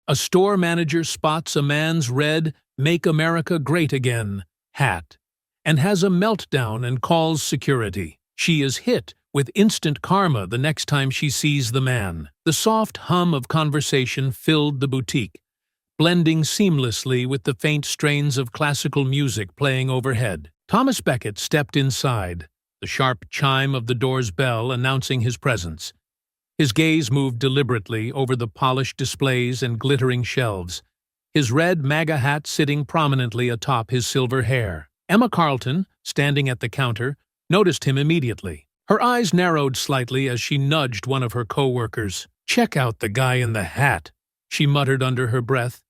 A store manager spots a man's red "Make America Great Again" hat and has a meltdown and calls security. She is hit with instant karma the next time she sees the man. The soft hum of conversation filled the boutique, blending seamlessly with the faint strains of classical music playing overhead. Thomas Beckett stepped inside, the sharp chime of the door's bell announcing his presence. His gaze moved deliberately over the polished displays and glittering shelves, his red MAGA hat sitting prominently atop his silver hair. Emma Carlton, standing at the counter, noticed him immediately. Her eyes narrowed slightly as she nudged one of her co-workers. "Check out the guy in the hat," she muttered under her breath.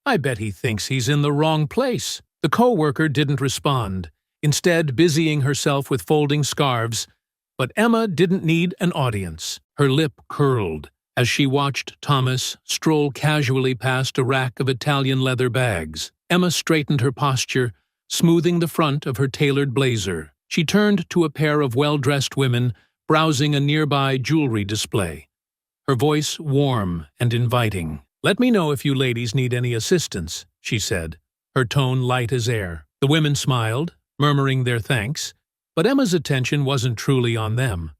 "I bet he thinks he's in the wrong place." The co-worker didn't respond, instead busying herself with folding scarves, but Emma didn't need an audience. Her lip curled as she watched Thomas stroll casually past a rack of Italian leather bags. Emma straightened her posture, smoothing the front of her tailored blazer. She turned to a pair of well-dressed women browsing a nearby jewelry display, her voice warm and inviting. "Let me know if you ladies need any assistance," she said, her tone light as air. The women smiled, murmuring their thanks, but Emma's attention wasn't truly on them.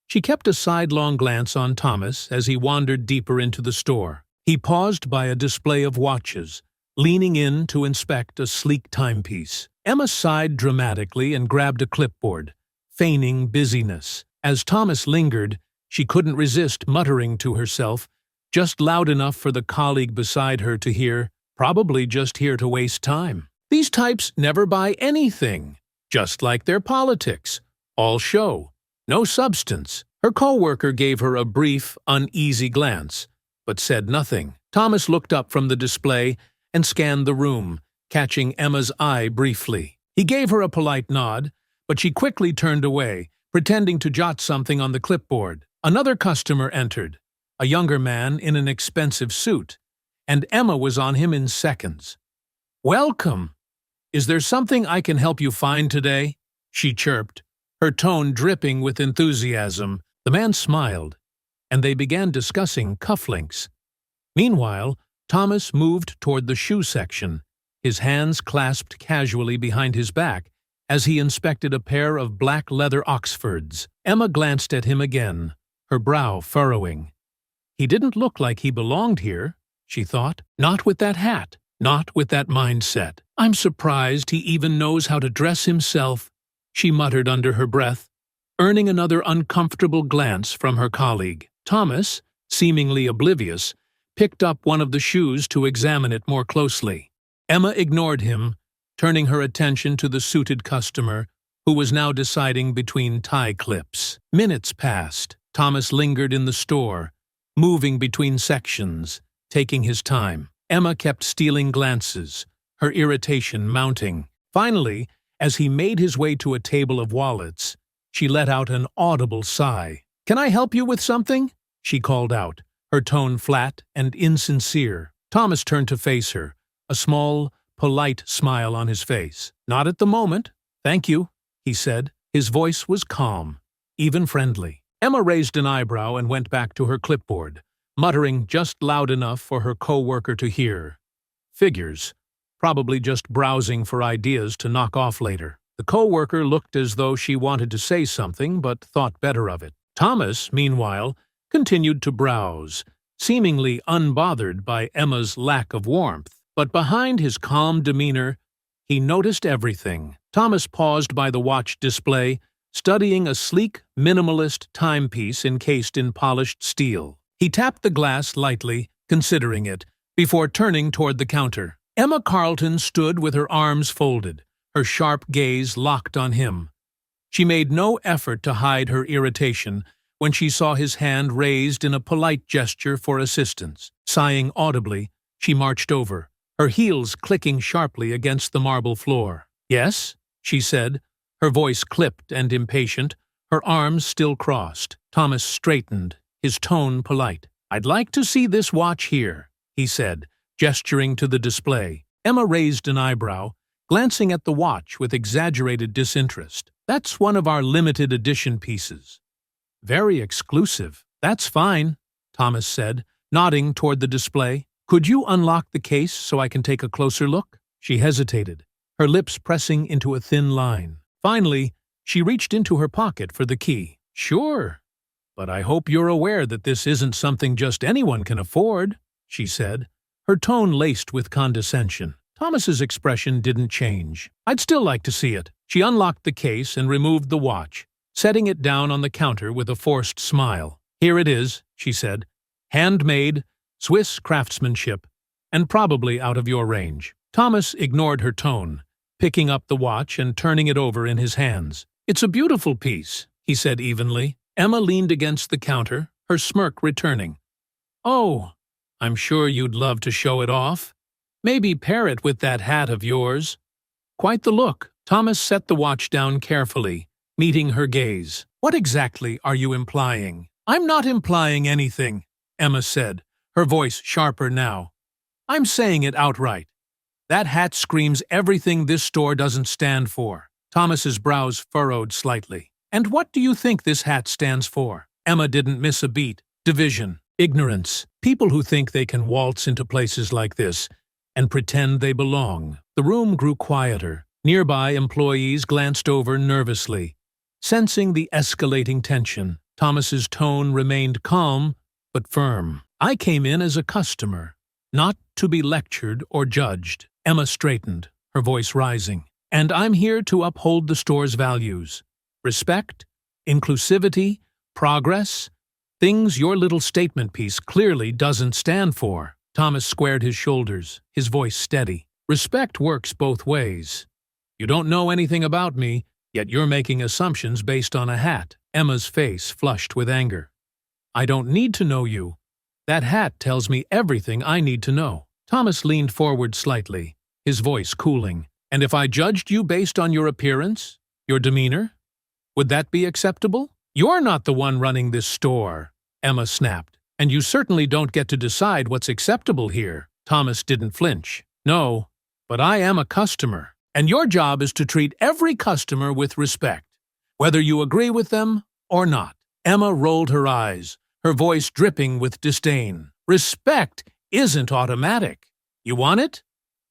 She kept a sidelong glance on Thomas as he wandered deeper into the store. He paused by a display of watches, leaning in to inspect a sleek timepiece. Emma sighed dramatically and grabbed a clipboard, feigning busyness. As Thomas lingered, she couldn't resist muttering to herself, just loud enough for the colleague beside her to hear, "Probably just here to waste time." These types never buy anything, just like their politics. All show, no substance. Her co-worker gave her a brief, uneasy glance, but said nothing. Thomas looked up from the display and scanned the room, catching Emma's eye briefly. He gave her a polite nod, but she quickly turned away, pretending to jot something on the clipboard. Another customer entered, a younger man in an expensive suit, and Emma was on him in seconds. "Welcome! Is there something I can help you find today?" she chirped, her tone dripping with enthusiasm. The man smiled, and they began discussing cufflinks. Meanwhile, Thomas moved toward the shoe section, his hands clasped casually behind his back as he inspected a pair of black leather Oxfords. Emma glanced at him again, her brow furrowing. He didn't look like he belonged here, she thought. Not with that hat, not with that mindset. "I'm surprised he even knows how to dress himself," she muttered under her breath, earning another uncomfortable glance from her colleague. Thomas, seemingly oblivious, picked up one of the shoes to examine it more closely. Emma ignored him, turning her attention to the suited customer, who was now deciding between tie clips. Minutes passed. Thomas lingered in the store, moving between sections, taking his time. Emma kept stealing glances, her irritation mounting. Finally, as he made his way to a table of wallets, she let out an audible sigh. "Can I help you with something?" she called out, her tone flat and insincere. Thomas turned to face her, a small, polite smile on his face. "Not at the moment, thank you," he said. His voice was calm, even friendly. Emma raised an eyebrow and went back to her clipboard, muttering just loud enough for her co-worker to hear. Figures, probably just browsing for ideas to knock off later. The co-worker looked as though she wanted to say something but thought better of it. Thomas, meanwhile, continued to browse, seemingly unbothered by Emma's lack of warmth. But behind his calm demeanor, he noticed everything. Thomas paused by the watch display, studying a sleek, minimalist timepiece encased in polished steel. He tapped the glass lightly, considering it, before turning toward the counter. Emma Carlton stood with her arms folded, her sharp gaze locked on him. She made no effort to hide her irritation when she saw his hand raised in a polite gesture for assistance. Sighing audibly, she marched over, her heels clicking sharply against the marble floor. "Yes?" she said, her voice clipped and impatient, her arms still crossed. Thomas straightened, his tone polite. "I'd like to see this watch here," he said, gesturing to the display. Emma raised an eyebrow, glancing at the watch with exaggerated disinterest. "That's one of our limited edition pieces." "Very exclusive." "That's fine," Thomas said, nodding toward the display. Could you unlock the case so I can take a closer look? She hesitated, her lips pressing into a thin line. Finally, she reached into her pocket for the key. Sure, but I hope you're aware that this isn't something just anyone can afford, she said, her tone laced with condescension. Thomas's expression didn't change. I'd still like to see it. She unlocked the case and removed the watch, setting it down on the counter with a forced smile. Here it is, she said. Handmade, Swiss craftsmanship, and probably out of your range. Thomas ignored her tone, picking up the watch and turning it over in his hands. It's a beautiful piece, he said evenly. Emma leaned against the counter, her smirk returning. Oh, I'm sure you'd love to show it off. Maybe pair it with that hat of yours. Quite the look. Thomas set the watch down carefully, meeting her gaze. What exactly are you implying? I'm not implying anything, Emma said, her voice sharper now. I'm saying it outright. That hat screams everything this store doesn't stand for. Thomas's brows furrowed slightly. And what do you think this hat stands for? Emma didn't miss a beat. Division. Ignorance. People who think they can waltz into places like this and pretend they belong. The room grew quieter. Nearby employees glanced over nervously. Sensing the escalating tension, Thomas's tone remained calm but firm. I came in as a customer, not to be lectured or judged. Emma straightened, her voice rising. And I'm here to uphold the store's values. Respect, inclusivity, progress, things your little statement piece clearly doesn't stand for. Thomas squared his shoulders, his voice steady. Respect works both ways. You don't know anything about me, yet you're making assumptions based on a hat. Emma's face flushed with anger. I don't need to know you. That hat tells me everything I need to know. Thomas leaned forward slightly, his voice cooling. And if I judged you based on your appearance, your demeanor, would that be acceptable? You're not the one running this store, Emma snapped. And you certainly don't get to decide what's acceptable here. Thomas didn't flinch. No, but I am a customer. And your job is to treat every customer with respect, whether you agree with them or not. Emma rolled her eyes, her voice dripping with disdain. Respect isn't automatic. You want it?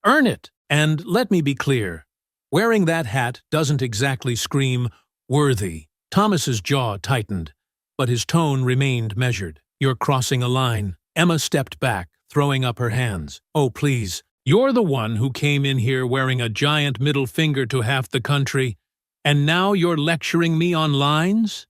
Earn it. And let me be clear, wearing that hat doesn't exactly scream worthy. Thomas's jaw tightened, but his tone remained measured. You're crossing a line. Emma stepped back, throwing up her hands. Oh, please. You're the one who came in here wearing a giant middle finger to half the country, and now you're lecturing me on lines?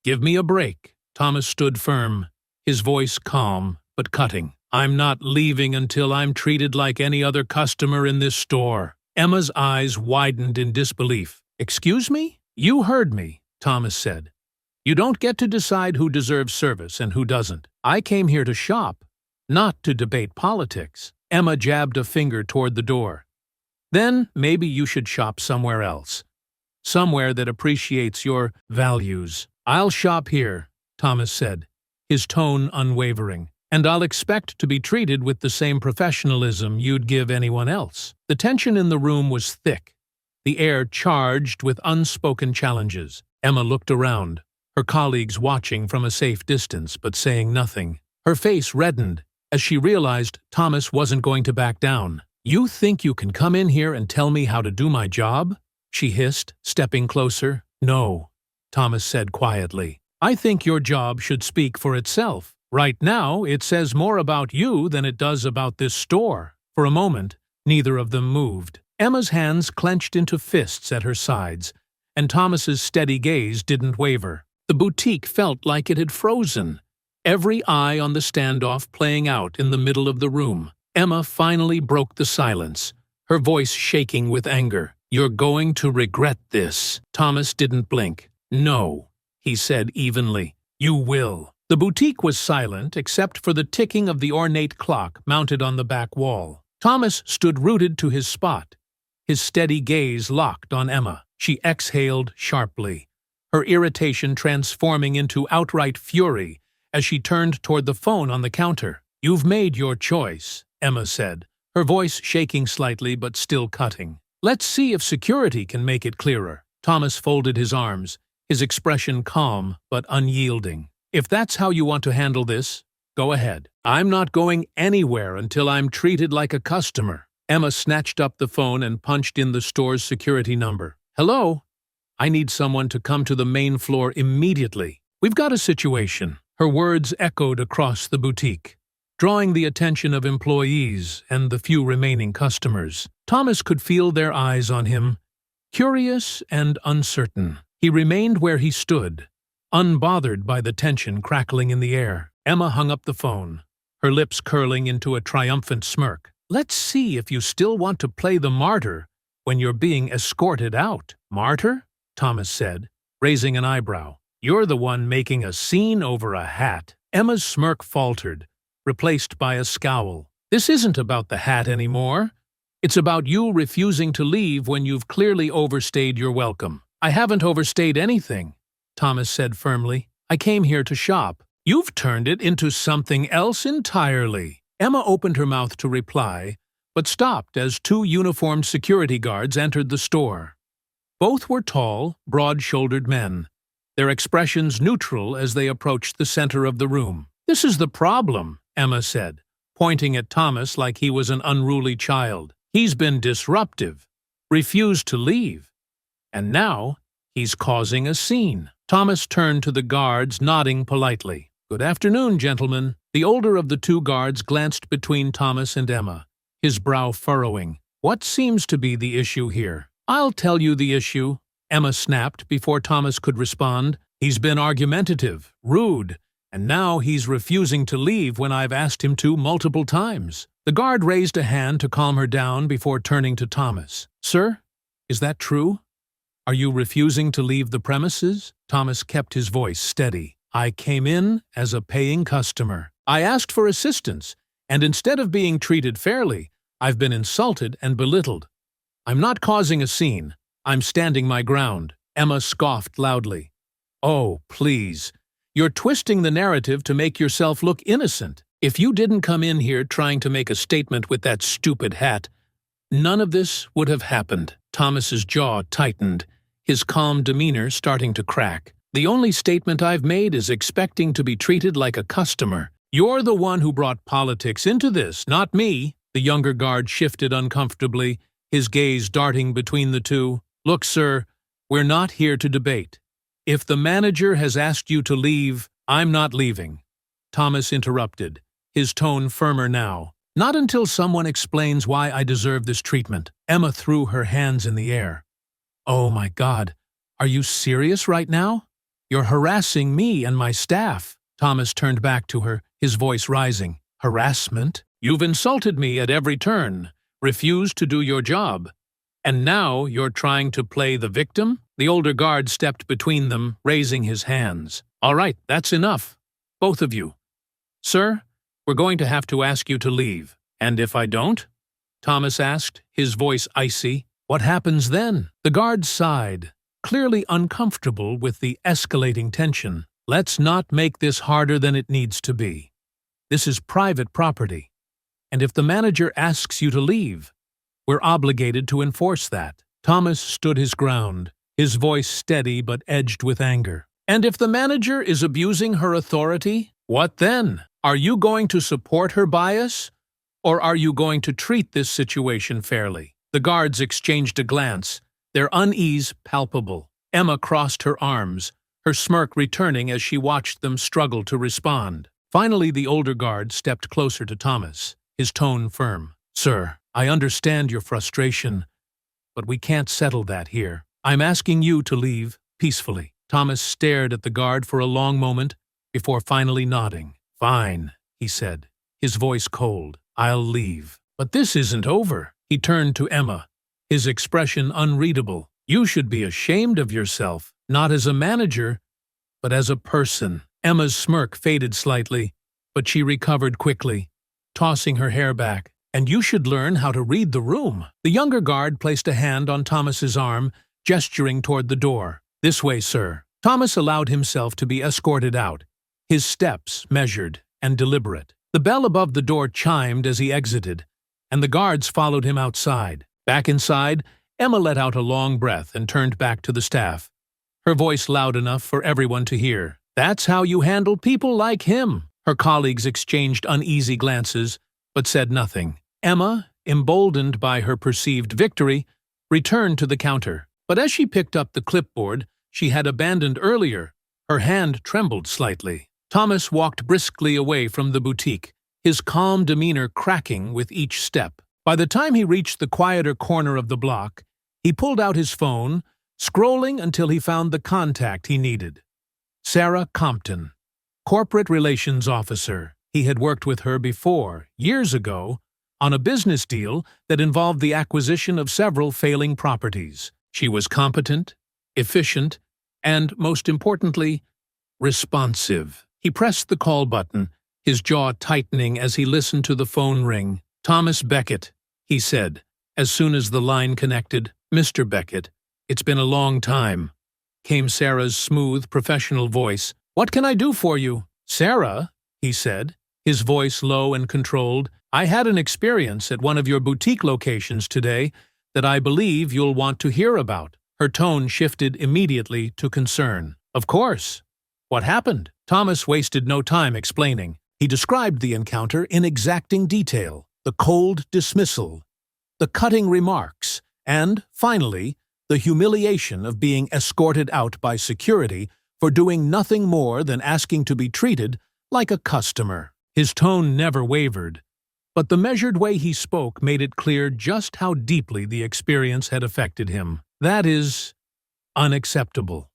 Give me a break. Thomas stood firm, his voice calm but cutting. I'm not leaving until I'm treated like any other customer in this store. Emma's eyes widened in disbelief. Excuse me? You heard me, Thomas said. You don't get to decide who deserves service and who doesn't. I came here to shop, not to debate politics. Emma jabbed a finger toward the door. Then maybe you should shop somewhere else. Somewhere that appreciates your values. I'll shop here, Thomas said, his tone unwavering. And I'll expect to be treated with the same professionalism you'd give anyone else. The tension in the room was thick, the air charged with unspoken challenges. Emma looked around, her colleagues watching from a safe distance but saying nothing. Her face reddened as she realized Thomas wasn't going to back down. You think you can come in here and tell me how to do my job? She hissed, stepping closer. No, Thomas said quietly. I think your job should speak for itself. Right now, it says more about you than it does about this store. For a moment, neither of them moved. Emma's hands clenched into fists at her sides, and Thomas's steady gaze didn't waver. The boutique felt like it had frozen, every eye on the standoff playing out in the middle of the room. Emma finally broke the silence, her voice shaking with anger. You're going to regret this. Thomas didn't blink. No, he said evenly. You will. The boutique was silent except for the ticking of the ornate clock mounted on the back wall. Thomas stood rooted to his spot, his steady gaze locked on Emma. She exhaled sharply, her irritation transforming into outright fury as she turned toward the phone on the counter. You've made your choice, Emma said, her voice shaking slightly but still cutting. Let's see if security can make it clearer. Thomas folded his arms, his expression calm but unyielding. If that's how you want to handle this, Go ahead. I'm not going anywhere until I'm treated like a customer. Emma snatched up the phone and punched in the store's security number. Hello? I need someone to come to the main floor immediately. We've got a situation. Her words echoed across the boutique, drawing the attention of employees and the few remaining customers. Thomas could feel their eyes on him, curious and uncertain. He remained where he stood, unbothered by the tension crackling in the air. Emma hung up the phone, her lips curling into a triumphant smirk. Let's see if you still want to play the martyr when you're being escorted out. Martyr? Thomas said, raising an eyebrow. You're the one making a scene over a hat. Emma's smirk faltered, replaced by a scowl. This isn't about the hat anymore. It's about you refusing to leave when you've clearly overstayed your welcome. I haven't overstayed anything, Thomas said firmly. I came here to shop. You've turned it into something else entirely. Emma opened her mouth to reply, but stopped as two uniformed security guards entered the store. Both were tall, broad-shouldered men, their expressions neutral as they approached the center of the room. This is the problem, Emma said, pointing at Thomas like he was an unruly child. He's been disruptive, refused to leave, and now he's causing a scene. Thomas turned to the guards, nodding politely. Good afternoon, gentlemen. The older of the two guards glanced between Thomas and Emma, his brow furrowing. What seems to be the issue here? I'll tell you the issue, Emma snapped before Thomas could respond. He's been argumentative, rude, and now he's refusing to leave when I've asked him to multiple times. The guard raised a hand to calm her down before turning to Thomas. Sir, is that true? Are you refusing to leave the premises? Thomas kept his voice steady. I came in as a paying customer. I asked for assistance, and instead of being treated fairly, I've been insulted and belittled. I'm not causing a scene. I'm standing my ground. Emma scoffed loudly. Oh, please. You're twisting the narrative to make yourself look innocent. If you didn't come in here trying to make a statement with that stupid hat, none of this would have happened. Thomas's jaw tightened, his calm demeanor starting to crack. The only statement I've made is expecting to be treated like a customer. You're the one who brought politics into this, not me. The younger guard shifted uncomfortably, his gaze darting between the two. Look, sir, we're not here to debate. If the manager has asked you to leave, I'm not leaving. Thomas interrupted, his tone firmer now. Not until someone explains why I deserve this treatment. Emma threw her hands in the air. Oh my God, are you serious right now? You're harassing me and my staff. Thomas turned back to her, his voice rising. Harassment? You've insulted me at every turn, refused to do your job, and now you're trying to play the victim? The older guard stepped between them, raising his hands. All right, that's enough. Both of you. Sir, we're going to have to ask you to leave. And if I don't? Thomas asked, his voice icy. What happens then? The guard sighed, clearly uncomfortable with the escalating tension. Let's not make this harder than it needs to be. This is private property, and if the manager asks you to leave, we're obligated to enforce that. Thomas stood his ground, his voice steady but edged with anger. And if the manager is abusing her authority, what then? Are you going to support her bias, or are you going to treat this situation fairly? The guards exchanged a glance, their unease palpable. Emma crossed her arms, her smirk returning as she watched them struggle to respond. Finally, the older guard stepped closer to Thomas, his tone firm. Sir, I understand your frustration, but we can't settle that here. I'm asking you to leave peacefully. Thomas stared at the guard for a long moment before finally nodding. Fine, he said, his voice cold. I'll leave. But this isn't over. He turned to Emma, his expression unreadable. You should be ashamed of yourself, not as a manager, but as a person. Emma's smirk faded slightly, but she recovered quickly, tossing her hair back. And you should learn how to read the room. The younger guard placed a hand on Thomas's arm, gesturing toward the door. This way, sir. Thomas allowed himself to be escorted out, his steps measured and deliberate. The bell above the door chimed as he exited, and the guards followed him outside. Back inside, Emma let out a long breath and turned back to the staff, her voice loud enough for everyone to hear. That's how you handle people like him. Her colleagues exchanged uneasy glances, but said nothing. Emma, emboldened by her perceived victory, returned to the counter. But as she picked up the clipboard she had abandoned earlier, her hand trembled slightly. Thomas walked briskly away from the boutique, his calm demeanor cracking with each step. By the time he reached the quieter corner of the block, he pulled out his phone, scrolling until he found the contact he needed. Sarah Compton, Corporate Relations Officer. He had worked with her before, years ago, on a business deal that involved the acquisition of several failing properties. She was competent, efficient, and, most importantly, responsive. He pressed the call button, his jaw tightening as he listened to the phone ring. "Thomas Beckett," he said, as soon as the line connected. "Mr. Beckett, it's been a long time," came Sarah's smooth, professional voice. "What can I do for you?" "Sarah," he said, his voice low and controlled, "I had an experience at one of your boutique locations today that I believe you'll want to hear about." Her tone shifted immediately to concern. "Of course. What happened?" Thomas wasted no time explaining. He described the encounter in exacting detail, the cold dismissal, the cutting remarks, and, finally, the humiliation of being escorted out by security for doing nothing more than asking to be treated like a customer. His tone never wavered, but the measured way he spoke made it clear just how deeply the experience had affected him. "That is unacceptable,"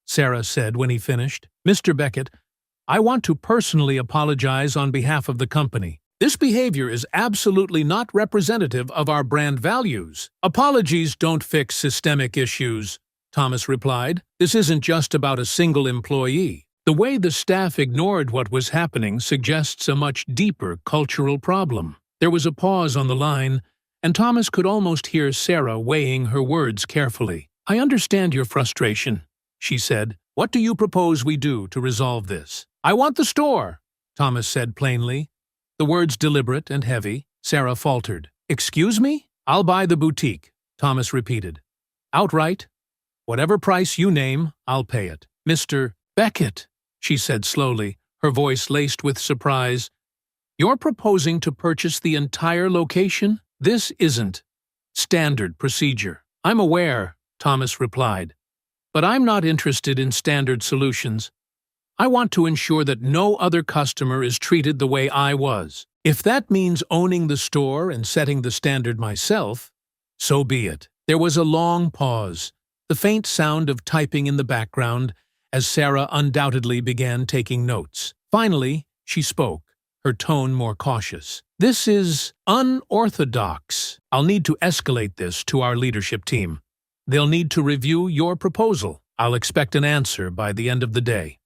Sarah said when he finished. "Mr. Beckett, I want to personally apologize on behalf of the company. This behavior is absolutely not representative of our brand values." "Apologies don't fix systemic issues," Thomas replied. "This isn't just about a single employee. The way the staff ignored what was happening suggests a much deeper cultural problem." There was a pause on the line, and Thomas could almost hear Sarah weighing her words carefully. "I understand your frustration," she said. "What do you propose we do to resolve this?" "I want the store," Thomas said plainly. The words deliberate and heavy. Sarah faltered. "Excuse me?" "I'll buy the boutique," Thomas repeated. "Outright. Whatever price you name, I'll pay it." "Mr. Beckett," she said slowly, her voice laced with surprise. "You're proposing to purchase the entire location? This isn't standard procedure." "I'm aware," Thomas replied, "but I'm not interested in standard solutions. I want to ensure that no other customer is treated the way I was. If that means owning the store and setting the standard myself, so be it." There was a long pause, the faint sound of typing in the background, as Sarah undoubtedly began taking notes. Finally, she spoke, her tone more cautious. "This is unorthodox. I'll need to escalate this to our leadership team. They'll need to review your proposal. I'll expect an answer by the end of the day,"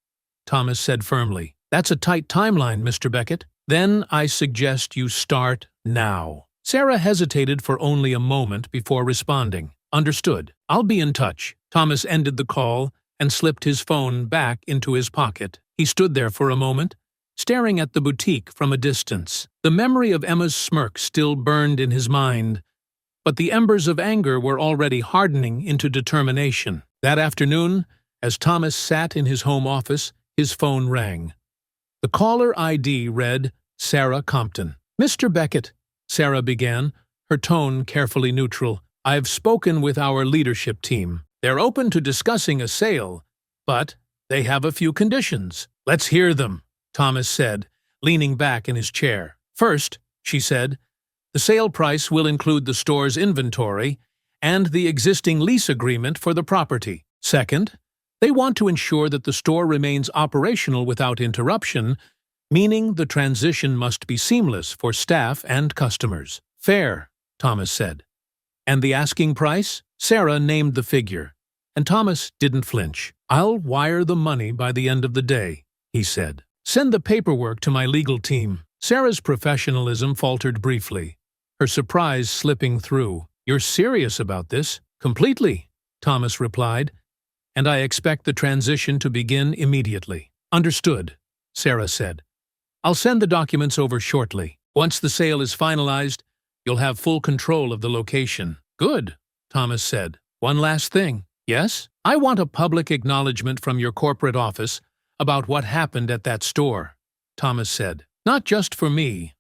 Thomas said firmly. "That's a tight timeline, Mr. Beckett." "Then I suggest you start now." Sarah hesitated for only a moment before responding. "Understood. I'll be in touch." Thomas ended the call and slipped his phone back into his pocket. He stood there for a moment, staring at the boutique from a distance. The memory of Emma's smirk still burned in his mind, but the embers of anger were already hardening into determination. That afternoon, as Thomas sat in his home office, his phone rang. The caller ID read, Sarah Compton. "Mr. Beckett," Sarah began, her tone carefully neutral, "I've spoken with our leadership team. They're open to discussing a sale, but they have a few conditions." "Let's hear them," Thomas said, leaning back in his chair. "First," she said, "the sale price will include the store's inventory and the existing lease agreement for the property. Second, they want to ensure that the store remains operational without interruption, meaning the transition must be seamless for staff and customers." "Fair," Thomas said. "And the asking price?" Sarah named the figure, and Thomas didn't flinch. "I'll wire the money by the end of the day," he said. "Send the paperwork to my legal team." Sarah's professionalism faltered briefly, her surprise slipping through. "You're serious about this?" "Completely," Thomas replied, "and I expect the transition to begin immediately." "Understood," Sarah said. "I'll send the documents over shortly. Once the sale is finalized, you'll have full control of the location." "Good," Thomas said. "One last thing." "Yes?" "I want a public acknowledgement from your corporate office about what happened at that store. Thomas said. Not just for me,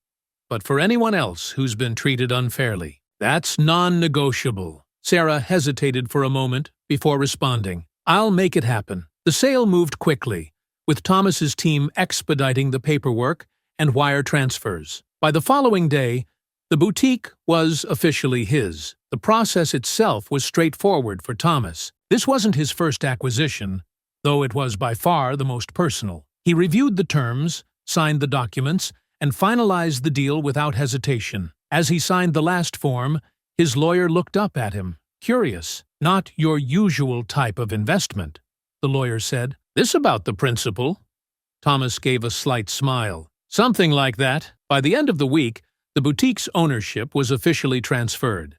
but for anyone else who's been treated unfairly. That's non-negotiable. Sarah hesitated for a moment before responding. I'll make it happen. The sale moved quickly, with Thomas's team expediting the paperwork and wire transfers. By the following day, the boutique was officially his. The process itself was straightforward for Thomas. This wasn't his first acquisition, though it was by far the most personal. He reviewed the terms, signed the documents, and finalized the deal without hesitation. As he signed the last form, his lawyer looked up at him, curious. Not your usual type of investment, the lawyer said. This about the principal? Thomas gave a slight smile. Something like that. By the end of the week, the boutique's ownership was officially transferred.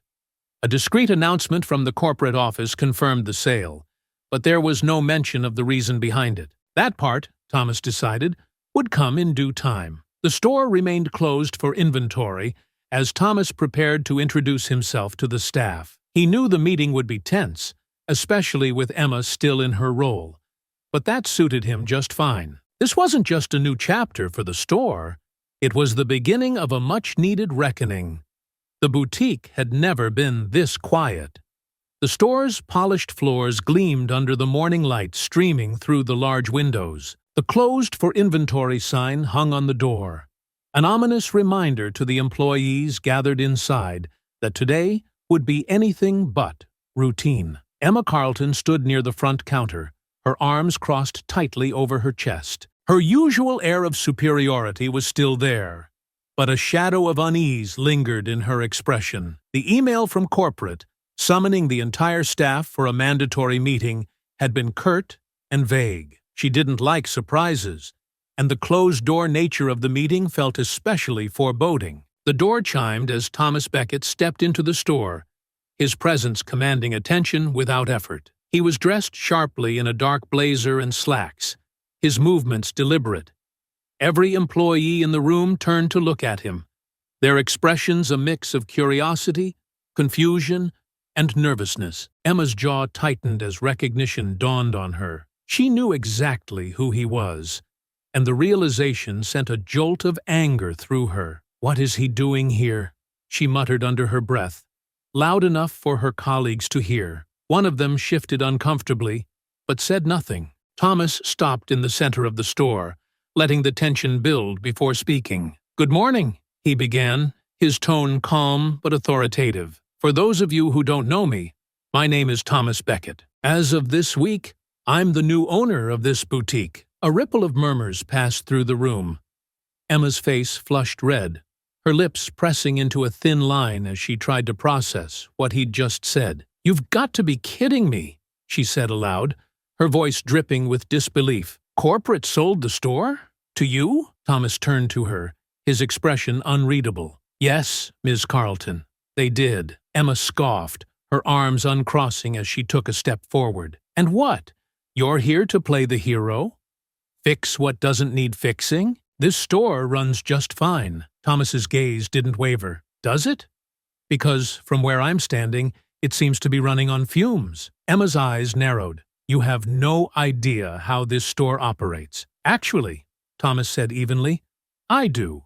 A discreet announcement from the corporate office confirmed the sale, but there was no mention of the reason behind it. That part, Thomas decided, would come in due time. The store remained closed for inventory as Thomas prepared to introduce himself to the staff. He knew the meeting would be tense, especially with Emma still in her role, but that suited him just fine. This wasn't just a new chapter for the store, it was the beginning of a much-needed reckoning. The boutique had never been this quiet. The store's polished floors gleamed under the morning light streaming through the large windows. The closed for inventory sign hung on the door, an ominous reminder to the employees gathered inside that today would be anything but routine. Emma Carlton stood near the front counter, her arms crossed tightly over her chest. Her usual air of superiority was still there, but a shadow of unease lingered in her expression. The email from corporate, summoning the entire staff for a mandatory meeting, had been curt and vague. She didn't like surprises, and the closed-door nature of the meeting felt especially foreboding. The door chimed as Thomas Beckett stepped into the store, his presence commanding attention without effort. He was dressed sharply in a dark blazer and slacks, his movements deliberate. Every employee in the room turned to look at him, their expressions a mix of curiosity, confusion, and nervousness. Emma's jaw tightened as recognition dawned on her. She knew exactly who he was, and the realization sent a jolt of anger through her. What is he doing here? She muttered under her breath, loud enough for her colleagues to hear. One of them shifted uncomfortably, but said nothing. Thomas stopped in the center of the store, letting the tension build before speaking. "Good morning," he began, his tone calm but authoritative. "For those of you who don't know me, my name is Thomas Beckett. As of this week, I'm the new owner of this boutique." A ripple of murmurs passed through the room. Emma's face flushed red, her lips pressing into a thin line as she tried to process what he'd just said. "You've got to be kidding me," she said aloud, her voice dripping with disbelief. "Corporate sold the store? To you?" Thomas turned to her, his expression unreadable. "Yes, Ms. Carlton, they did." Emma scoffed, her arms uncrossing as she took a step forward. "And what? You're here to play the hero? Fix what doesn't need fixing? This store runs just fine." Thomas's gaze didn't waver. "Does it? Because from where I'm standing, it seems to be running on fumes." Emma's eyes narrowed. "You have no idea how this store operates." "Actually," Thomas said evenly, "I do.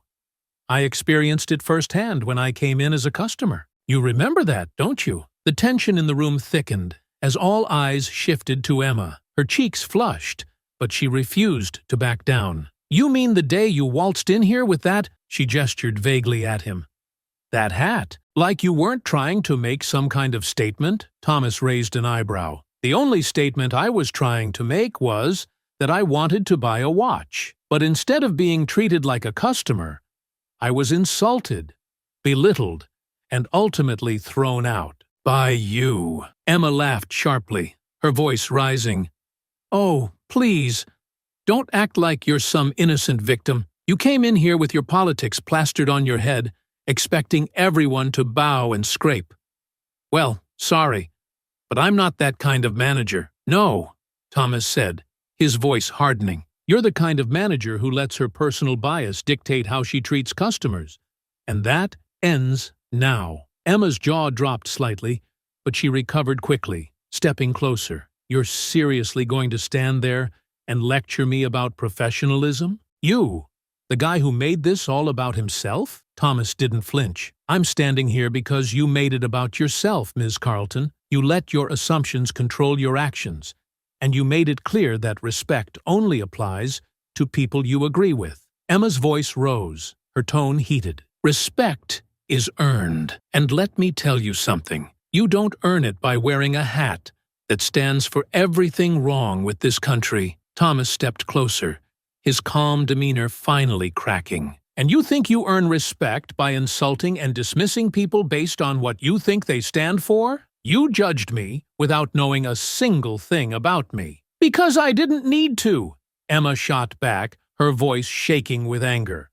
I experienced it firsthand when I came in as a customer. You remember that, don't you?" The tension in the room thickened as all eyes shifted to Emma. Her cheeks flushed, but she refused to back down. "You mean the day you waltzed in here with that?" She gestured vaguely at him. "That hat? Like you weren't trying to make some kind of statement?" Thomas raised an eyebrow. "The only statement I was trying to make was that I wanted to buy a watch. But instead of being treated like a customer, I was insulted, belittled, and ultimately thrown out." "By you." Emma laughed sharply, her voice rising. "Oh, please, don't act like you're some innocent victim. You came in here with your politics plastered on your head, expecting everyone to bow and scrape. Well, sorry, but I'm not that kind of manager." "No," Thomas said, his voice hardening. "You're the kind of manager who lets her personal bias dictate how she treats customers. And that ends now." Emma's jaw dropped slightly, but she recovered quickly, stepping closer. "You're seriously going to stand there and lecture me about professionalism? You, The guy who made this all about himself? Thomas didn't flinch. I'm standing here because you made it about yourself, Ms. Carlton. You let your assumptions control your actions, and you made it clear that respect only applies to people you agree with. Emma's voice rose, her tone heated. Respect is earned. And let me tell you something. You don't earn it by wearing a hat that stands for everything wrong with this country. Thomas stepped closer, his calm demeanor finally cracking. And you think you earn respect by insulting and dismissing people based on what you think they stand for? You judged me without knowing a single thing about me. Because I didn't need to, Emma shot back, her voice shaking with anger.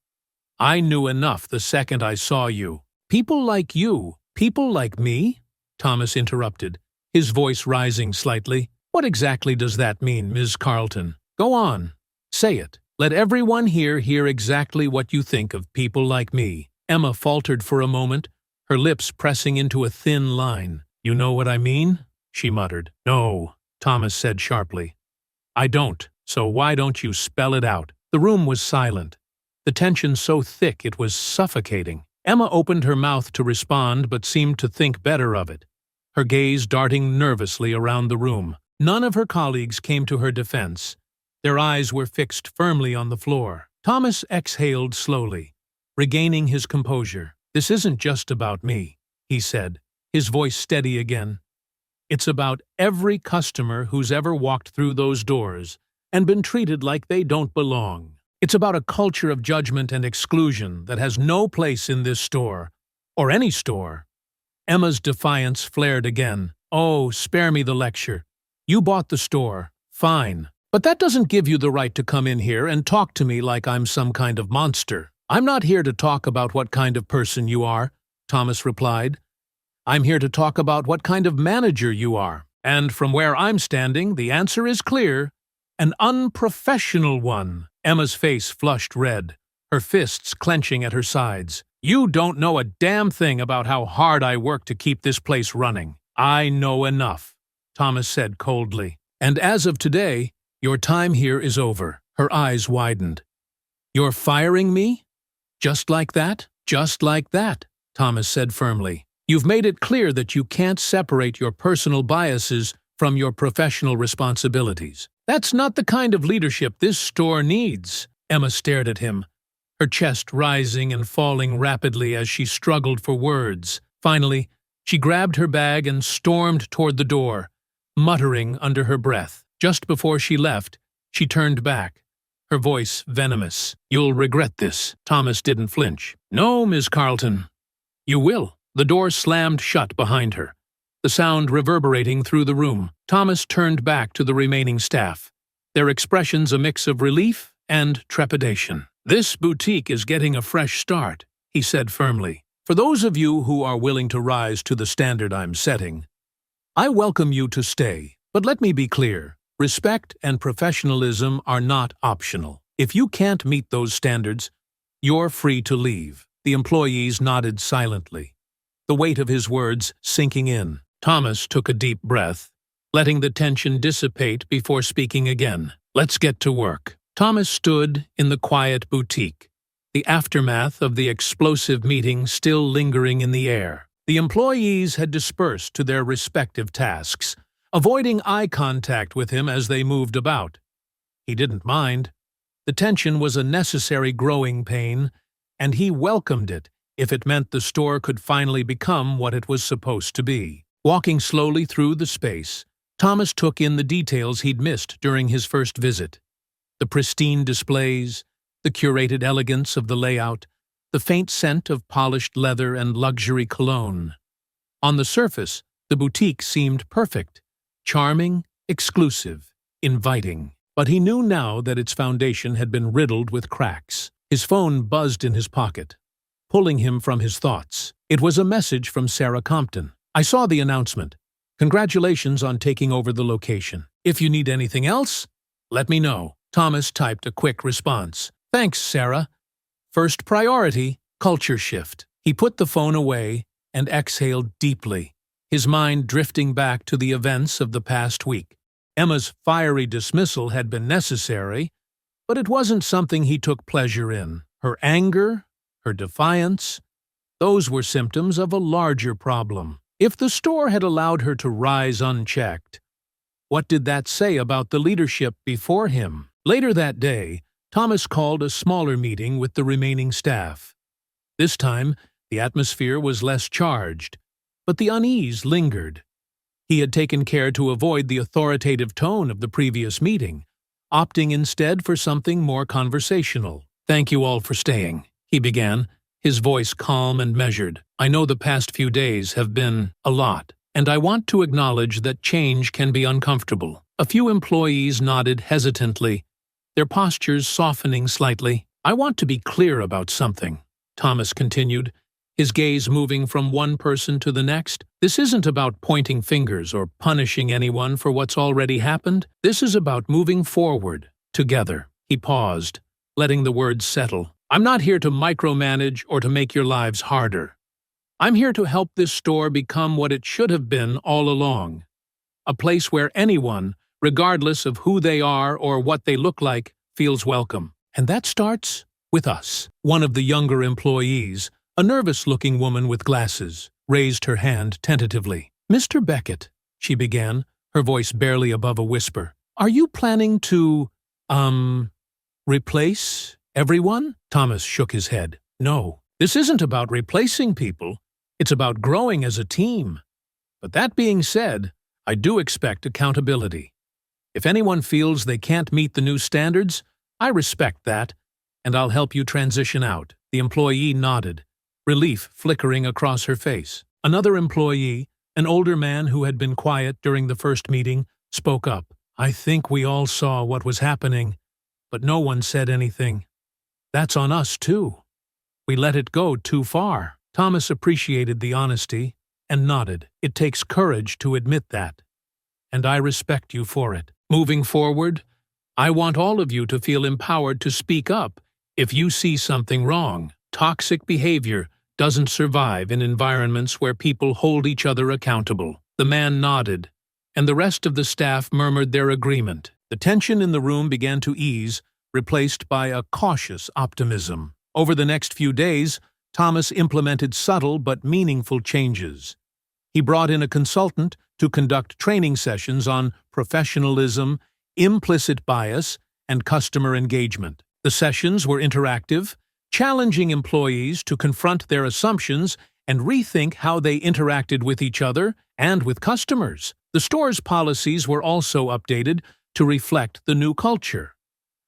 I knew enough the second I saw you. People like you, people like me? Thomas interrupted, his voice rising slightly. What exactly does that mean, Ms. Carlton? Go on. Say it. Let everyone here hear exactly what you think of people like me. Emma faltered for a moment, her lips pressing into a thin line. You know what I mean? She muttered. No, Thomas said sharply. I don't, so why don't you spell it out? The room was silent, the tension so thick it was suffocating. Emma opened her mouth to respond but seemed to think better of it, her gaze darting nervously around the room. None of her colleagues came to her defense. Their eyes were fixed firmly on the floor. Thomas exhaled slowly, regaining his composure. This isn't just about me, he said, his voice steady again. It's about every customer who's ever walked through those doors and been treated like they don't belong. It's about a culture of judgment and exclusion that has no place in this store, or any store. Emma's defiance flared again. Oh, spare me the lecture. You bought the store. Fine. But that doesn't give you the right to come in here and talk to me like I'm some kind of monster. I'm not here to talk about what kind of person you are, Thomas replied. I'm here to talk about what kind of manager you are. And from where I'm standing, the answer is clear. An unprofessional one. Emma's face flushed red, her fists clenching at her sides. You don't know a damn thing about how hard I work to keep this place running. I know enough, Thomas said coldly. And as of today, your time here is over. Her eyes widened. You're firing me? Just like that? Just like that, Thomas said firmly. You've made it clear that you can't separate your personal biases from your professional responsibilities. That's not the kind of leadership this store needs. Emma stared at him, her chest rising and falling rapidly as she struggled for words. Finally, she grabbed her bag and stormed toward the door, muttering under her breath. Just before she left, she turned back, her voice venomous. You'll regret this. Thomas didn't flinch. No, Miss Carlton. You will. The door slammed shut behind her, the sound reverberating through the room. Thomas turned back to the remaining staff, their expressions a mix of relief and trepidation. This boutique is getting a fresh start, he said firmly. For those of you who are willing to rise to the standard I'm setting, I welcome you to stay. But let me be clear. Respect and professionalism are not optional. If you can't meet those standards, you're free to leave. The employees nodded silently, the weight of his words sinking in. Thomas took a deep breath, letting the tension dissipate before speaking again. Let's get to work. Thomas stood in the quiet boutique, the aftermath of the explosive meeting still lingering in the air. The employees had dispersed to their respective tasks, avoiding eye contact with him as they moved about. He didn't mind. The tension was a necessary growing pain, and he welcomed it if it meant the store could finally become what it was supposed to be. Walking slowly through the space, Thomas took in the details he'd missed during his first visit. The pristine displays, the curated elegance of the layout, the faint scent of polished leather and luxury cologne. On the surface, the boutique seemed perfect. Charming, exclusive, inviting. But he knew now that its foundation had been riddled with cracks. His phone buzzed in his pocket, pulling him from his thoughts. It was a message from Sarah Compton. I saw the announcement. Congratulations on taking over the location. If you need anything else, let me know. Thomas typed a quick response. Thanks, Sarah. First priority, culture shift. He put the phone away and exhaled deeply, his mind drifting back to the events of the past week. Emma's fiery dismissal had been necessary, but it wasn't something he took pleasure in. her anger, her defiance, those were symptoms of a larger problem. If the store had allowed her to rise unchecked, what did that say about the leadership before him? Later that day, Thomas called a smaller meeting with the remaining staff. This time, the atmosphere was less charged, but the unease lingered. He had taken care to avoid the authoritative tone of the previous meeting, opting instead for something more conversational. "Thank you all for staying," he began, his voice calm and measured. "I know the past few days have been a lot, and I want to acknowledge that change can be uncomfortable." A few employees nodded hesitantly, their postures softening slightly. "I want to be clear about something," Thomas continued, his gaze moving from one person to the next. "This isn't about pointing fingers or punishing anyone for what's already happened. This is about moving forward, together." He paused, letting the words settle. "I'm not here to micromanage or to make your lives harder. I'm here to help this store become what it should have been all along. A place where anyone, regardless of who they are or what they look like, feels welcome. And that starts with us." One of the younger employees, a nervous-looking woman with glasses, raised her hand tentatively. "Mr. Beckett," she began, her voice barely above a whisper, "are you planning to, replace everyone?" Thomas shook his head. "No, this isn't about replacing people. It's about growing as a team. But that being said, I do expect accountability. If anyone feels they can't meet the new standards, I respect that, and I'll help you transition out." The employee nodded, relief flickering across her face. Another employee, an older man who had been quiet during the first meeting, spoke up. "I think we all saw what was happening, but no one said anything. That's on us, too. We let it go too far." Thomas appreciated the honesty and nodded. "It takes courage to admit that, and I respect you for it. Moving forward, I want all of you to feel empowered to speak up if you see something wrong. Toxic behavior doesn't survive in environments where people hold each other accountable." The man nodded, and the rest of the staff murmured their agreement. The tension in the room began to ease, replaced by a cautious optimism. Over the next few days, Thomas implemented subtle but meaningful changes. He brought in a consultant to conduct training sessions on professionalism, implicit bias, and customer engagement. The sessions were interactive, challenging employees to confront their assumptions and rethink how they interacted with each other and with customers. The store's policies were also updated to reflect the new culture.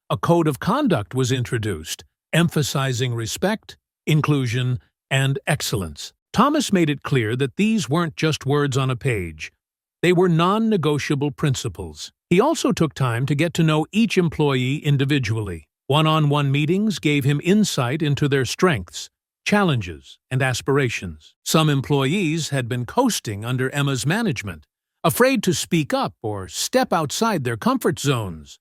A code of conduct was introduced, emphasizing respect, inclusion, and excellence. Thomas made it clear that these weren't just words on a page. They were non-negotiable principles. He also took time to get to know each employee individually. One-on-one meetings gave him insight into their strengths, challenges, and aspirations. Some employees had been coasting under Emma's management, afraid to speak up or step outside their comfort zones.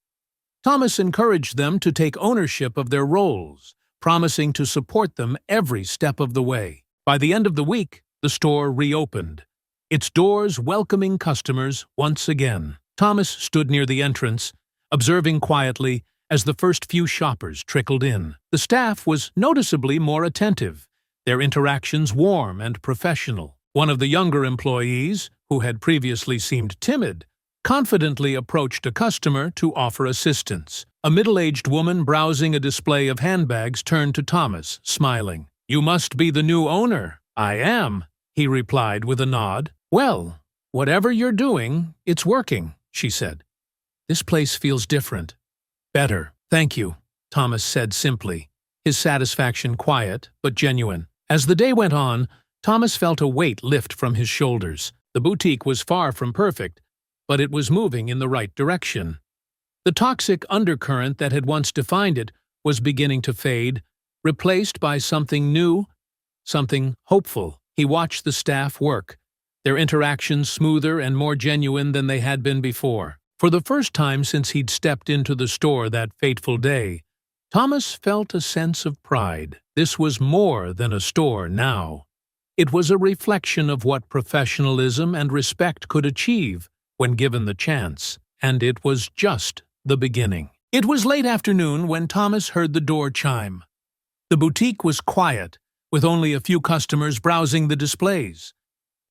Thomas encouraged them to take ownership of their roles, promising to support them every step of the way. By the end of the week, the store reopened, its doors welcoming customers once again. Thomas stood near the entrance, observing quietly as the first few shoppers trickled in. The staff was noticeably more attentive, their interactions warm and professional. One of the younger employees, who had previously seemed timid, confidently approached a customer to offer assistance. A middle-aged woman browsing a display of handbags turned to Thomas, smiling. "You must be the new owner." "I am," he replied with a nod. "Well, whatever you're doing, it's working," she said. "This place feels different." "Better, thank you," Thomas said simply, his satisfaction quiet but genuine. As the day went on, Thomas felt a weight lift from his shoulders. The boutique was far from perfect, but it was moving in the right direction. The toxic undercurrent that had once defined it was beginning to fade, replaced by something new, something hopeful. He watched the staff work, their interactions smoother and more genuine than they had been before. For the first time since he'd stepped into the store that fateful day, Thomas felt a sense of pride. This was more than a store now. It was a reflection of what professionalism and respect could achieve when given the chance, and it was just the beginning. It was late afternoon when Thomas heard the door chime. The boutique was quiet, with only a few customers browsing the displays.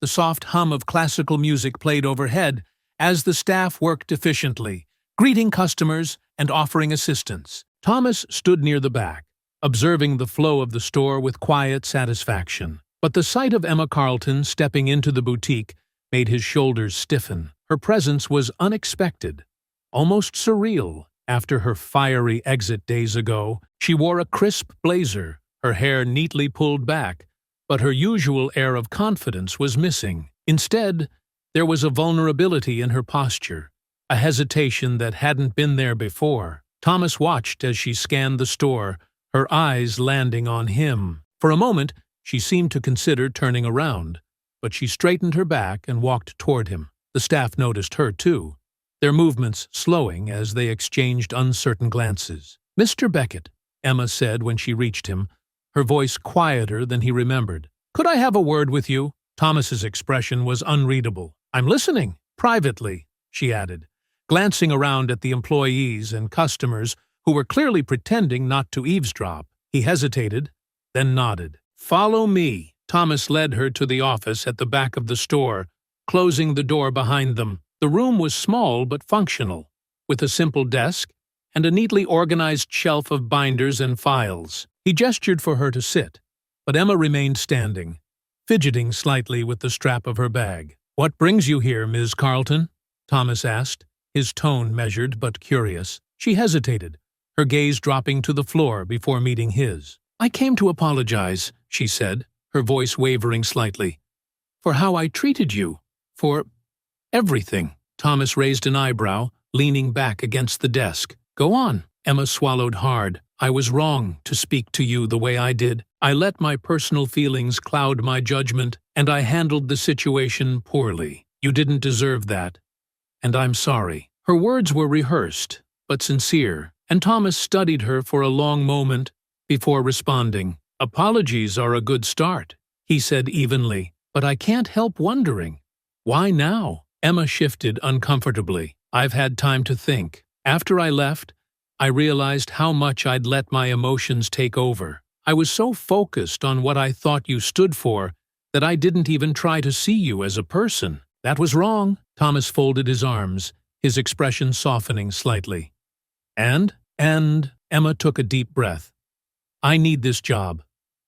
The soft hum of classical music played overhead as the staff worked efficiently, greeting customers and offering assistance. Thomas stood near the back, observing the flow of the store with quiet satisfaction. But the sight of Emma Carlton stepping into the boutique made his shoulders stiffen. Her presence was unexpected, almost surreal. After her fiery exit days ago, she wore a crisp blazer, her hair neatly pulled back, but her usual air of confidence was missing. Instead, there was a vulnerability in her posture, a hesitation that hadn't been there before. Thomas watched as she scanned the store, her eyes landing on him. For a moment, she seemed to consider turning around, but she straightened her back and walked toward him. The staff noticed her too, their movements slowing as they exchanged uncertain glances. "Mr. Beckett," Emma said when she reached him, her voice quieter than he remembered. "Could I have a word with you?" Thomas's expression was unreadable. "I'm listening." "Privately," she added, glancing around at the employees and customers who were clearly pretending not to eavesdrop. He hesitated, then nodded. "Follow me." Thomas led her to the office at the back of the store, closing the door behind them. The room was small but functional, with a simple desk and a neatly organized shelf of binders and files. He gestured for her to sit, but Emma remained standing, fidgeting slightly with the strap of her bag. "What brings you here, Ms. Carlton?" Thomas asked, his tone measured but curious. She hesitated, her gaze dropping to the floor before meeting his. "I came to apologize," she said, her voice wavering slightly, "for how I treated you, for everything." Thomas raised an eyebrow, leaning back against the desk. "Go on." Emma swallowed hard. "I was wrong to speak to you the way I did. I let my personal feelings cloud my judgment, and I handled the situation poorly. You didn't deserve that, and I'm sorry." Her words were rehearsed, but sincere, and Thomas studied her for a long moment before responding. "Apologies are a good start," he said evenly, "but I can't help wondering, why now?" Emma shifted uncomfortably. "I've had time to think. After I left, I realized how much I'd let my emotions take over. I was so focused on what I thought you stood for that I didn't even try to see you as a person. That was wrong." Thomas folded his arms, his expression softening slightly. And Emma took a deep breath. "I need this job.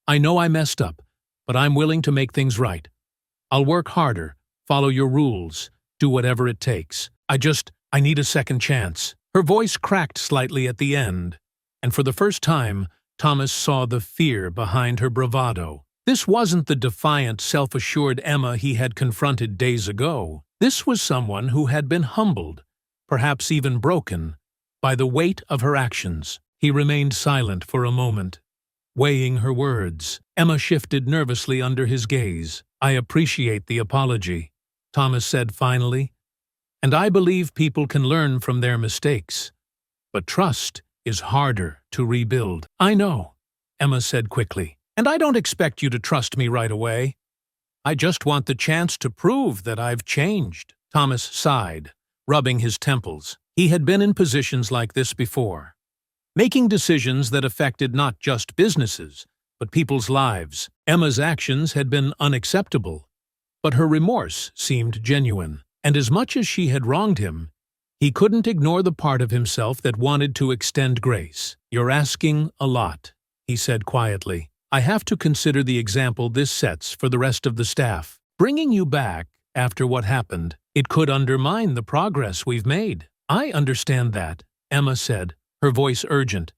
I know I messed up, but I'm willing to make things right. I'll work harder, follow your rules, do whatever it takes. I need a second chance." Her voice cracked slightly at the end, and for the first time, Thomas saw the fear behind her bravado. This wasn't the defiant, self-assured Emma he had confronted days ago. This was someone who had been humbled, perhaps even broken, by the weight of her actions. He remained silent for a moment, weighing her words. Emma shifted nervously under his gaze. "I appreciate the apology," Thomas said finally, "and I believe people can learn from their mistakes. But trust is harder to rebuild." "I know," Emma said quickly, "and I don't expect you to trust me right away. I just want the chance to prove that I've changed." Thomas sighed, rubbing his temples. He had been in positions like this before, making decisions that affected not just businesses, but people's lives. Emma's actions had been unacceptable, but her remorse seemed genuine. And as much as she had wronged him, he couldn't ignore the part of himself that wanted to extend grace. "You're asking a lot," he said quietly. "I have to consider the example this sets for the rest of the staff. Bringing you back after what happened, it could undermine the progress we've made." "I understand that," Emma said, her voice urgent.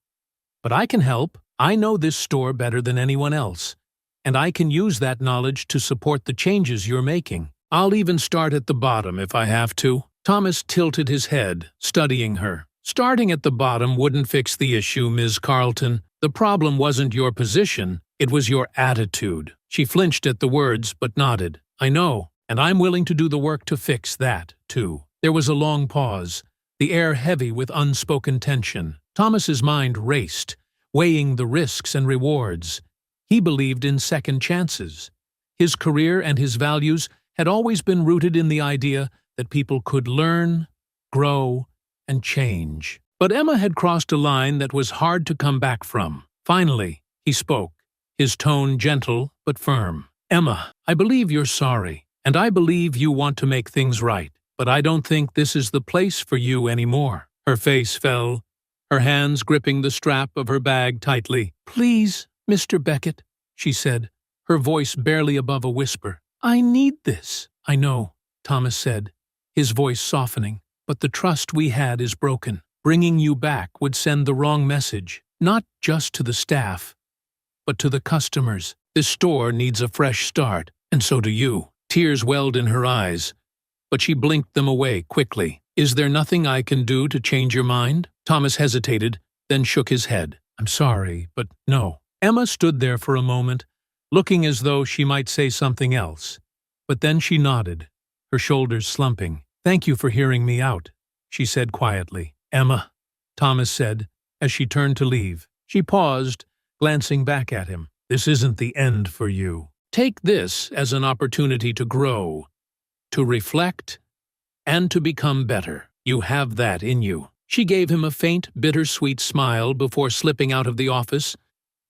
"But I can help. I know this store better than anyone else, and I can use that knowledge to support the changes you're making. I'll even start at the bottom if I have to." Thomas tilted his head, studying her. "Starting at the bottom wouldn't fix the issue, Ms. Carlton. The problem wasn't your position, it was your attitude." She flinched at the words, but nodded. "I know, and I'm willing to do the work to fix that, too." There was a long pause, the air heavy with unspoken tension. Thomas's mind raced, weighing the risks and rewards. He believed in second chances. His career and his values had always been rooted in the idea that people could learn, grow, and change. But Emma had crossed a line that was hard to come back from. Finally, he spoke, his tone gentle but firm. "Emma, I believe you're sorry, and I believe you want to make things right, but I don't think this is the place for you anymore." Her face fell, her hands gripping the strap of her bag tightly. "Please, Mr. Beckett," she said, her voice barely above a whisper. "I need this." "I know," Thomas said, his voice softening, "but the trust we had is broken. Bringing you back would send the wrong message, not just to the staff, but to the customers. This store needs a fresh start, and so do you." Tears welled in her eyes, but she blinked them away quickly. "Is there nothing I can do to change your mind?" Thomas hesitated, then shook his head. "I'm sorry, but no." Emma stood there for a moment, looking as though she might say something else, but then she nodded, her shoulders slumping. "Thank you for hearing me out," she said quietly. "Emma," Thomas said, as she turned to leave. She paused, glancing back at him. "This isn't the end for you. Take this as an opportunity to grow, to reflect, and to become better. You have that in you." She gave him a faint, bittersweet smile before slipping out of the office,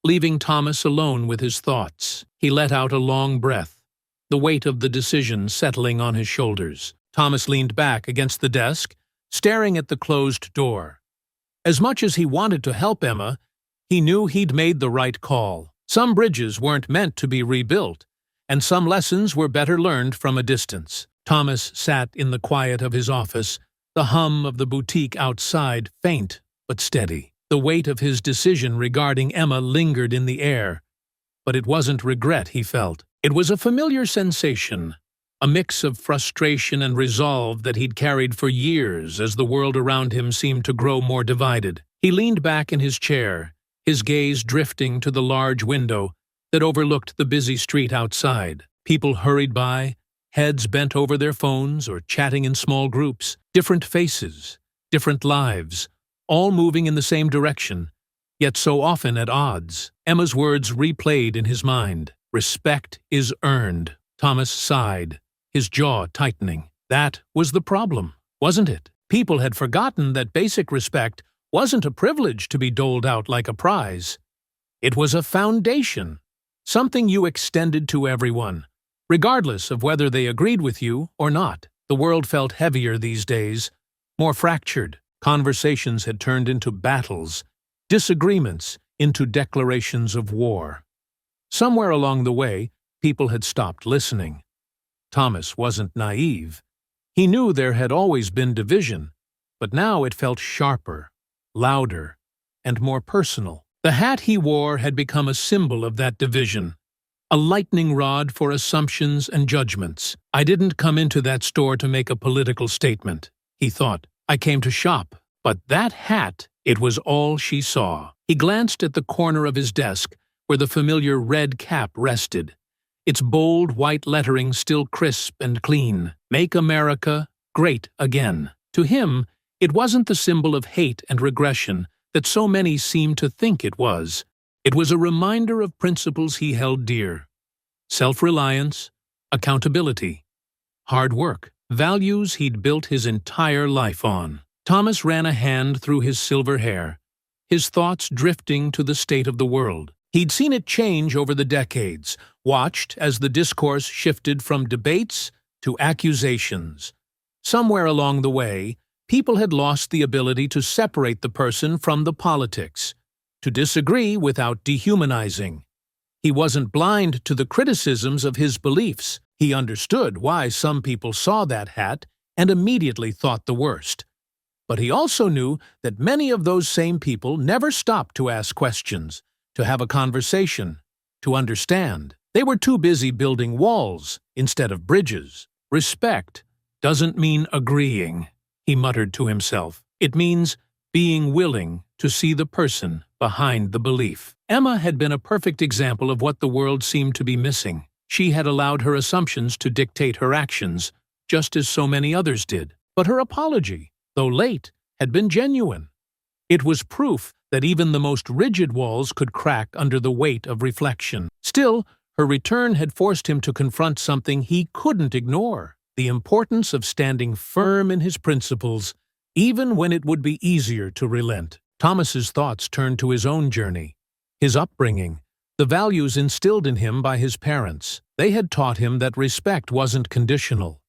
leaving Thomas alone with his thoughts. He let out a long breath, the weight of the decision settling on his shoulders. Thomas leaned back against the desk, staring at the closed door. As much as he wanted to help Emma, he knew he'd made the right call. Some bridges weren't meant to be rebuilt, and some lessons were better learned from a distance. Thomas sat in the quiet of his office, the hum of the boutique outside faint but steady. The weight of his decision regarding Emma lingered in the air, but it wasn't regret he felt. It was a familiar sensation, a mix of frustration and resolve that he'd carried for years as the world around him seemed to grow more divided. He leaned back in his chair, his gaze drifting to the large window that overlooked the busy street outside. People hurried by, heads bent over their phones or chatting in small groups. Different faces, different lives, all moving in the same direction, yet so often at odds. Emma's words replayed in his mind. "Respect is earned." Thomas sighed, his jaw tightening. That was the problem, wasn't it? People had forgotten that basic respect wasn't a privilege to be doled out like a prize. It was a foundation, something you extended to everyone, regardless of whether they agreed with you or not. The world felt heavier these days, more fractured. Conversations had turned into battles, disagreements into declarations of war. Somewhere along the way, people had stopped listening. Thomas wasn't naive. He knew there had always been division, but now it felt sharper, louder, and more personal. The hat he wore had become a symbol of that division, a lightning rod for assumptions and judgments. "I didn't come into that store to make a political statement," he thought. "I came to shop." But that hat, it was all she saw. He glanced at the corner of his desk, where the familiar red cap rested, its bold white lettering still crisp and clean. "Make America Great Again." To him, it wasn't the symbol of hate and regression that so many seemed to think it was. It was a reminder of principles he held dear: self-reliance, accountability, hard work, values he'd built his entire life on. Thomas ran a hand through his silver hair, his thoughts drifting to the state of the world. He'd seen it change over the decades, watched as the discourse shifted from debates to accusations. Somewhere along the way, people had lost the ability to separate the person from the politics, to disagree without dehumanizing. He wasn't blind to the criticisms of his beliefs. He understood why some people saw that hat and immediately thought the worst. But he also knew that many of those same people never stopped to ask questions, to have a conversation, to understand. They were too busy building walls instead of bridges. "Respect doesn't mean agreeing," he muttered to himself. "It means being willing to see the person behind the belief." Emma had been a perfect example of what the world seemed to be missing. She had allowed her assumptions to dictate her actions, just as so many others did. But her apology, though late, had been genuine. It was proof that even the most rigid walls could crack under the weight of reflection. Still, her return had forced him to confront something he couldn't ignore: the importance of standing firm in his principles, even when it would be easier to relent. Thomas's thoughts turned to his own journey, his upbringing, The values instilled in him by his parents. They had taught him that respect wasn't conditional,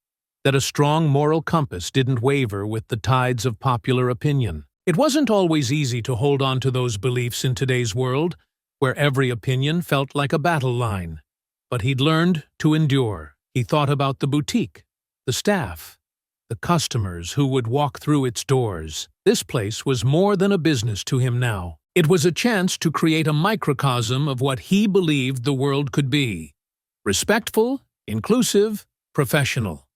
that a strong moral compass didn't waver with the tides of popular opinion. It wasn't always easy to hold on to those beliefs in today's world, where every opinion felt like a battle line. But he'd learned to endure. He thought about the boutique, the staff, the customers who would walk through its doors. This place was more than a business to him now. It was a chance to create a microcosm of what he believed the world could be. Respectful, inclusive, professional.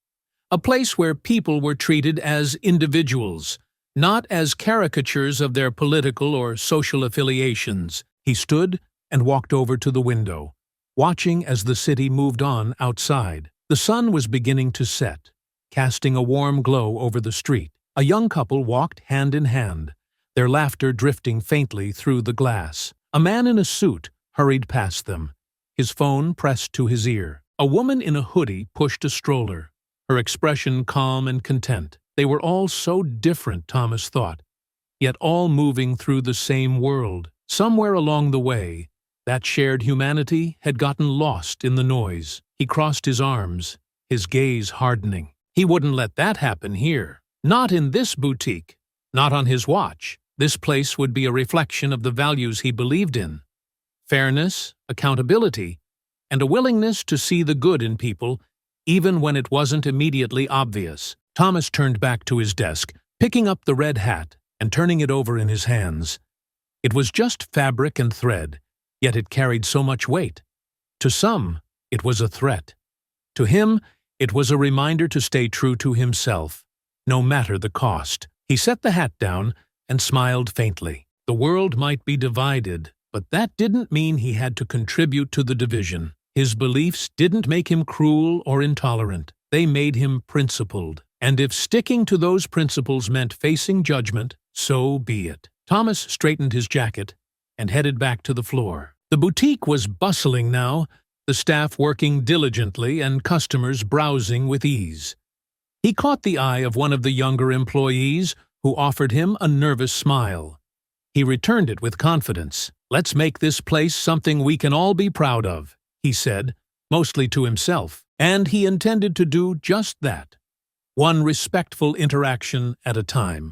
A place where people were treated as individuals, not as caricatures of their political or social affiliations. He stood and walked over to the window, watching as the city moved on outside. The sun was beginning to set, casting a warm glow over the street. A young couple walked hand in hand, their laughter drifting faintly through the glass. A man in a suit hurried past them, his phone pressed to his ear. A woman in a hoodie pushed a stroller, her expression calm and content. They were all so different, Thomas thought, yet all moving through the same world. Somewhere along the way, that shared humanity had gotten lost in the noise. He crossed his arms, his gaze hardening. He wouldn't let that happen here. Not in this boutique, not on his watch. This place would be a reflection of the values he believed in: fairness, accountability, and a willingness to see the good in people, even when it wasn't immediately obvious. Thomas turned back to his desk, picking up the red hat and turning it over in his hands. It was just fabric and thread, yet it carried so much weight. To some, it was a threat. To him, it was a reminder to stay true to himself, no matter the cost. He set the hat down and smiled faintly. The world might be divided, but that didn't mean he had to contribute to the division. His beliefs didn't make him cruel or intolerant. They made him principled. And if sticking to those principles meant facing judgment, so be it. Thomas straightened his jacket and headed back to the floor. The boutique was bustling now, the staff working diligently and customers browsing with ease. He caught the eye of one of the younger employees, who offered him a nervous smile. He returned it with confidence. "Let's make this place something we can all be proud of," he said, mostly to himself. And he intended to do just that, one respectful interaction at a time.